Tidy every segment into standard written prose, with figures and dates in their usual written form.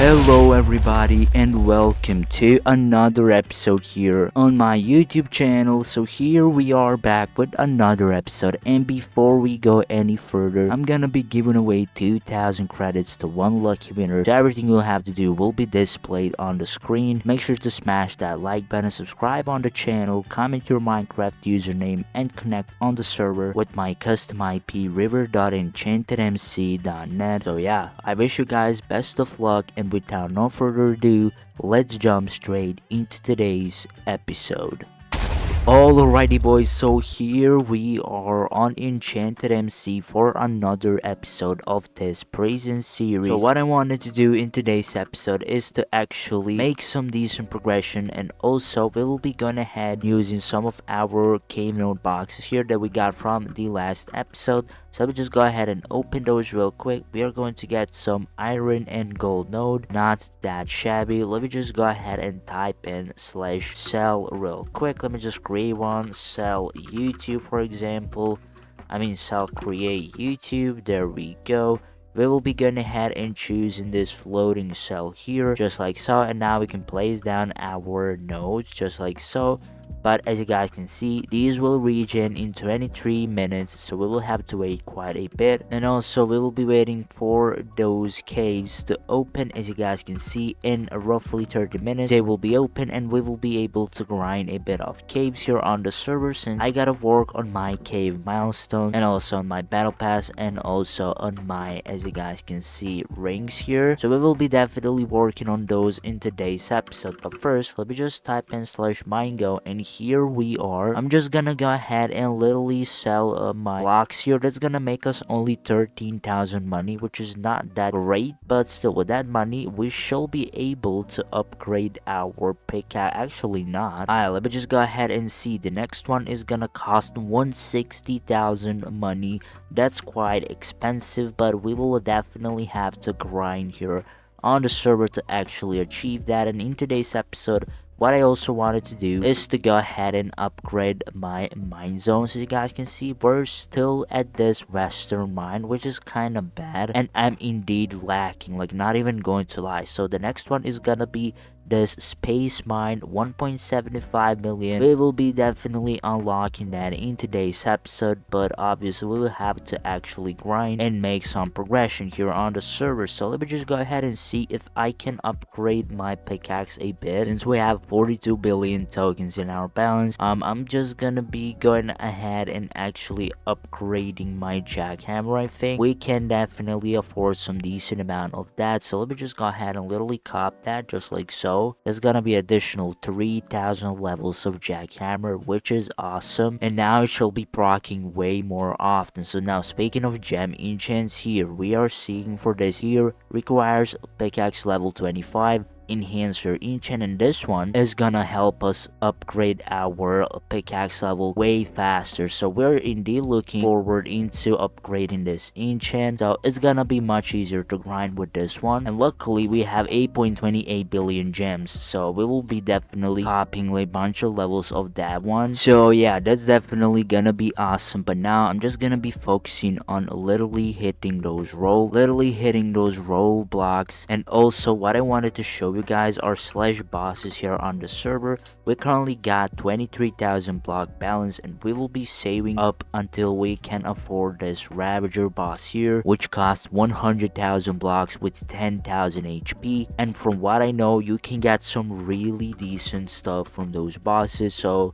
Hello everybody and welcome to another episode here on my YouTube channel. So here we are back with another episode, and before we go any further, I'm gonna be giving away 2000 credits to one lucky winner. So everything you'll have to do will be displayed on the screen. Make sure to smash that like button, subscribe on the channel, comment your Minecraft username, and connect on the server with my custom IP river.enchantedmc.net. So yeah, I wish you guys best of luck, and without no further ado, let's jump straight into today's episode. Alrighty boys, so here we are on EnchanatedMC for another episode of this prison series. So what I wanted to do in today's episode is to actually make some decent progression, and also we will be going ahead using some of our cave node boxes here that we got from the last episode. So we just go ahead and open those real quick. We are going to get some iron and gold node, not that shabby. Let me just go ahead and type in /sell real quick. Let me just create one, sell YouTube for example. Sell create YouTube. There we go. We will be going ahead and choosing this floating cell here, just like so, and now we can place down our nodes just like so. But as you guys can see, these will regen in 23 minutes, so we will have to wait quite a bit. And also we will be waiting for those caves to open. As you guys can see, in roughly 30 minutes they will be open, and we will be able to grind a bit of caves here on the server, since I gotta work on my cave milestone, and also on my battle pass, and also on my, as you guys can see, rings here. So we will be definitely working on those in today's episode. But first, let me just type in /minego, and here we are. I'm just gonna go ahead and literally sell my blocks here. That's gonna make us only 13,000 money, which is not that great, but still, with that money we shall be able to upgrade our pickaxe. Actually not. Alright, let me just go ahead and see. The next one is gonna cost 160,000 money. That's quite expensive, but we will definitely have to grind here on the server to actually achieve that. And in today's episode, what I also wanted to do is to go ahead and upgrade my mine zones. As you guys can see, we're still at this western mine, which is kind of bad, and I'm indeed lacking, like not even going to lie. So the next one is gonna be this space mine, 1.75 million. We will be definitely unlocking that in today's episode, but obviously we will have to actually grind and make some progression here on the server. So let me just go ahead and see if I can upgrade my pickaxe a bit, since we have 42 billion tokens in our balance. I'm just gonna be going ahead and actually upgrading my jackhammer. I think we can definitely afford some decent amount of that, so let me just go ahead and literally cop that just like so. There's gonna be additional 3,000 levels of jackhammer, which is awesome, and now it shall be proccing way more often. So now, speaking of gem enchants, here we are seeing for this here requires pickaxe level 25 enhancer enchant, and this one is gonna help us upgrade our pickaxe level way faster. So we're indeed looking forward into upgrading this enchant, so it's gonna be much easier to grind with this one. And luckily we have 8.28 billion gems, so we will be definitely copying a bunch of levels of that one. So yeah, that's definitely gonna be awesome. But now I'm just gonna be focusing on literally hitting those roadblocks. And also what I wanted to show you guys are /bosses here on the server. We currently got 23,000 block balance, and we will be saving up until we can afford this Ravager boss here, which costs 100,000 blocks with 10,000 HP. And from what I know, you can get some really decent stuff from those bosses, so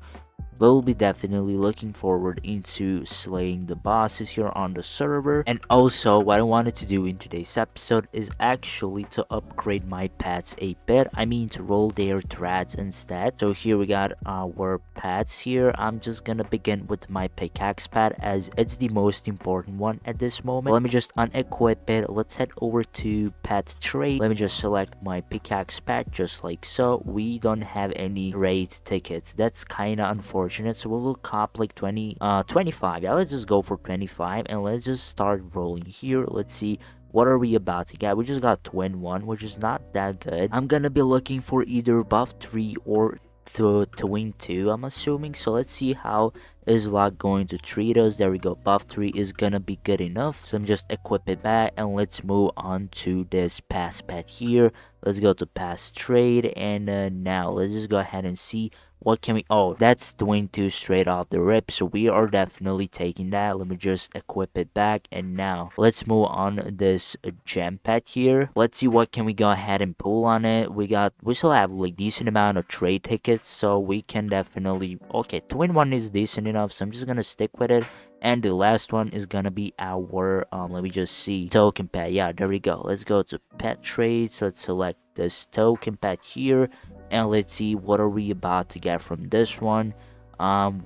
we'll be definitely looking forward into slaying the bosses here on the server. And also what I wanted to do in today's episode is actually to upgrade my pets a bit. To roll their threats and stats. So here we got our pets here. I'm just gonna begin with my pickaxe pet, as it's the most important one at this moment. Let me just unequip it. Let's head over to pet trade. Let me just select my pickaxe pet just like so. We don't have any raid tickets. That's kind of unfortunate, so we will cop like 25. Yeah, let's just go for 25, and let's just start rolling here. Let's see what are we about to get. We just got twin 1, which is not that good. I'm gonna be looking for either buff 3 or to win 2, I'm assuming. So let's see how is luck going to treat us. There we go, buff 3 is gonna be good enough, so I'm just equip it back, and let's move on to this pass pet here. Let's go to past trade, and now let's just go ahead and see what can we. Oh, that's 22 straight off the rip, so we are definitely taking that. Let me just equip it back, and now let's move on this gem pet here. Let's see what can we go ahead and pull on it. We still have like decent amount of trade tickets, so we can definitely. Okay, twin one is decent enough, so I'm just gonna stick with it. And the last one is gonna be our let me just see, token pet. Yeah, there we go. Let's go to pet trades. Let's select this token pet here, and let's see what are we about to get from this one.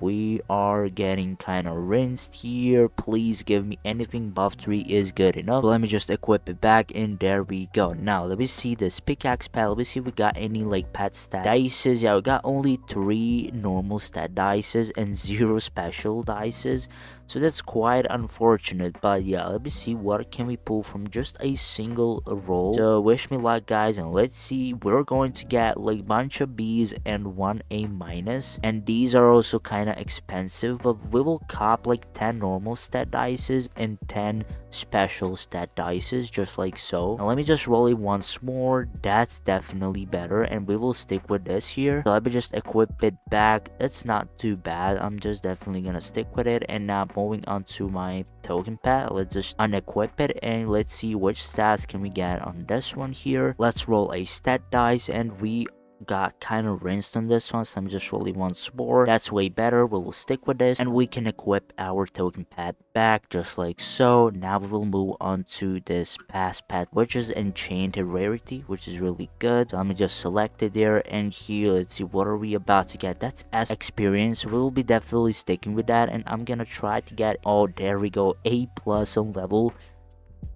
We are getting kind of rinsed here. Please give me anything. Buff 3 is good enough. Let me just equip it back, and there we go. Now let me see this pickaxe pet. Let me see if we got any like pet stat dices. Yeah, we got only 3 normal stat dices and 0 special dices, so that's quite unfortunate. But yeah, let me see what can we pull from just a single roll. So wish me luck, guys, and let's see. We're going to get like bunch of B's and 1 A minus, and these are also kind of expensive, but we will cop like 10 normal stat dices and 10 special stat dices, just like so. Now let me just roll it once more. That's definitely better, and we will stick with this here. So let me just equip it back. That's not too bad. I'm just definitely gonna stick with it. And now moving on to my token pet, let's just unequip it, and let's see which stats can we get on this one here. Let's roll a stat dice, and we got kind of rinsed on this one, so I'm just rolling once more. That's way better. We will stick with this, and we can equip our token pet back, just like so. Now we will move on to this past pet, which is enchanted rarity, which is really good. So let me just select it there, and here let's see what are we about to get. That's S experience. We will be definitely sticking with that, and I'm gonna try to get, oh, there we go, A plus on level.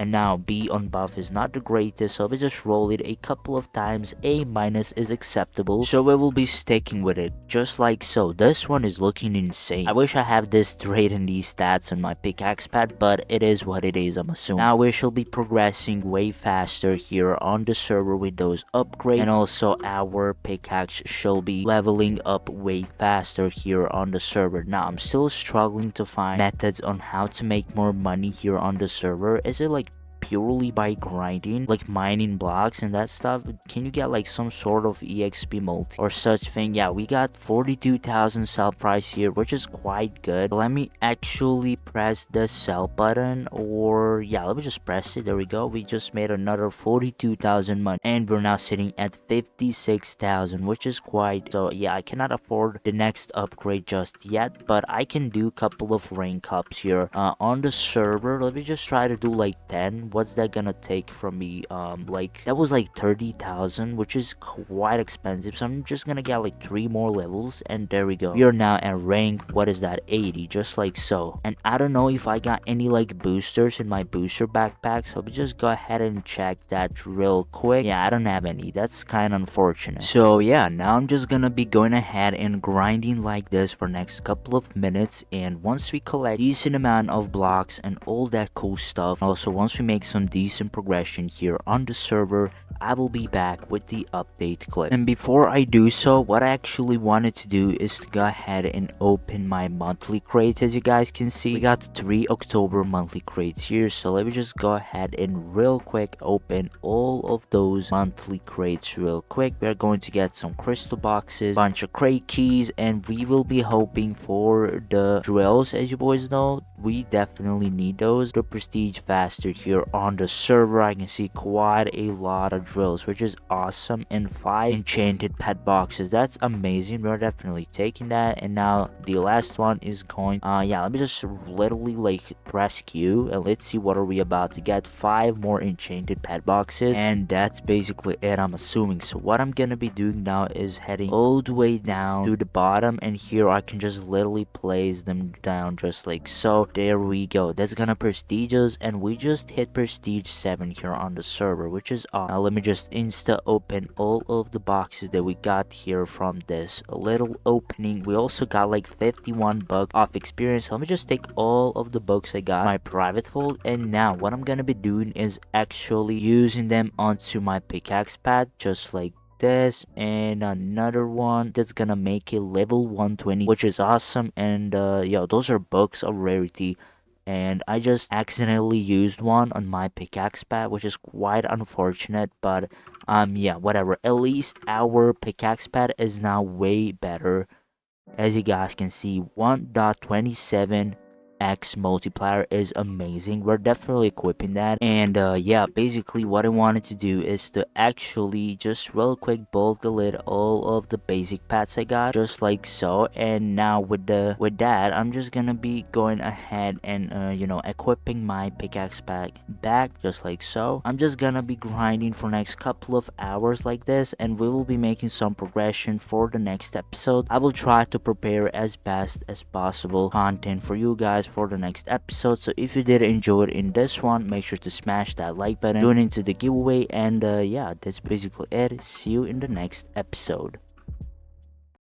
And now B on buff is not the greatest, so we just roll it a couple of times. A minus is acceptable, so we will be sticking with it, just like so. This one is looking insane. I wish I have this trade in these stats on my pickaxe pad, but it is what it is, I'm assuming. Now we shall be progressing way faster here on the server with those upgrades, and also our pickaxe shall be leveling up way faster here on the server. Now I'm still struggling to find methods on how to make more money here on the server. Is it like purely by grinding, like mining blocks and that stuff? Can you get like some sort of exp multi or such thing? Yeah, we got 42,000 sell price here, which is quite good. Let me actually press the sell button, or yeah, let me just press it. There we go. We just made another 42,000 money, and we're now sitting at 56,000, which is quite. So yeah, I cannot afford the next upgrade just yet, but I can do a couple of rank ups here on the server. Let me just try to do like 10. What's that gonna take from me? Like that was like 30,000, which is quite expensive, so I'm just gonna get like 3 more levels, and there we go. We are now at rank, what is that, 80, just like so. And I don't know if I got any like boosters in my booster backpack, so we just go ahead and check that real quick. Yeah, I don't have any. That's kind of unfortunate. So yeah, now I'm just gonna be going ahead and grinding like this for next couple of minutes, and once we collect decent amount of blocks and all that cool stuff, also once we make some decent progression here on the server, I will be back with the update clip. And before I do so, what I actually wanted to do is to go ahead and open my monthly crates. As you guys can see, we got 3 October monthly crates here, so let me just go ahead and real quick open all of those monthly crates real quick. We're going to get some crystal boxes, bunch of crate keys, and we will be hoping for the drills. As you boys know, we definitely need those to prestige faster here on the server. I can see quite a lot of drills, which is awesome, and 5 enchanted pet boxes. That's amazing. We're definitely taking that. And now the last one is going yeah, let me just literally like press Q, and let's see what are we about to get. 5 more enchanted pet boxes, and that's basically it, I'm assuming. So what I'm gonna be doing now is heading all the way down to the bottom, and here I can just literally place them down just like so. There we go. That's gonna prestige us, and we just hit prestige 7 here on the server, which is awesome. Now let me just insta open all of the boxes that we got here from this little opening. We also got like 51 bucks of experience. Let me just take all of the books I got in my private vault, and now what I'm gonna be doing is actually using them onto my pickaxe pad, just like this, and another one that's gonna make it level 120, which is awesome. And yeah, those are books of rarity, and I just accidentally used one on my pickaxe pad, which is quite unfortunate, but yeah, whatever. At least our pickaxe pad is now way better. As you guys can see, 1.27x multiplier is amazing. We're definitely equipping that. And yeah, basically what I wanted to do is to actually just real quick bulk delete all of the basic pads I got, just like so. And now with that, I'm just gonna be going ahead and equipping my pickaxe pad back, just like so. I'm just gonna be grinding for next couple of hours like this, and we will be making some progression for the next episode. I will try to prepare as best as possible content for you guys for the next episode. So if you did enjoy it in this one, make sure to smash that like button, join into the giveaway, and yeah, that's basically it. See you in the next episode.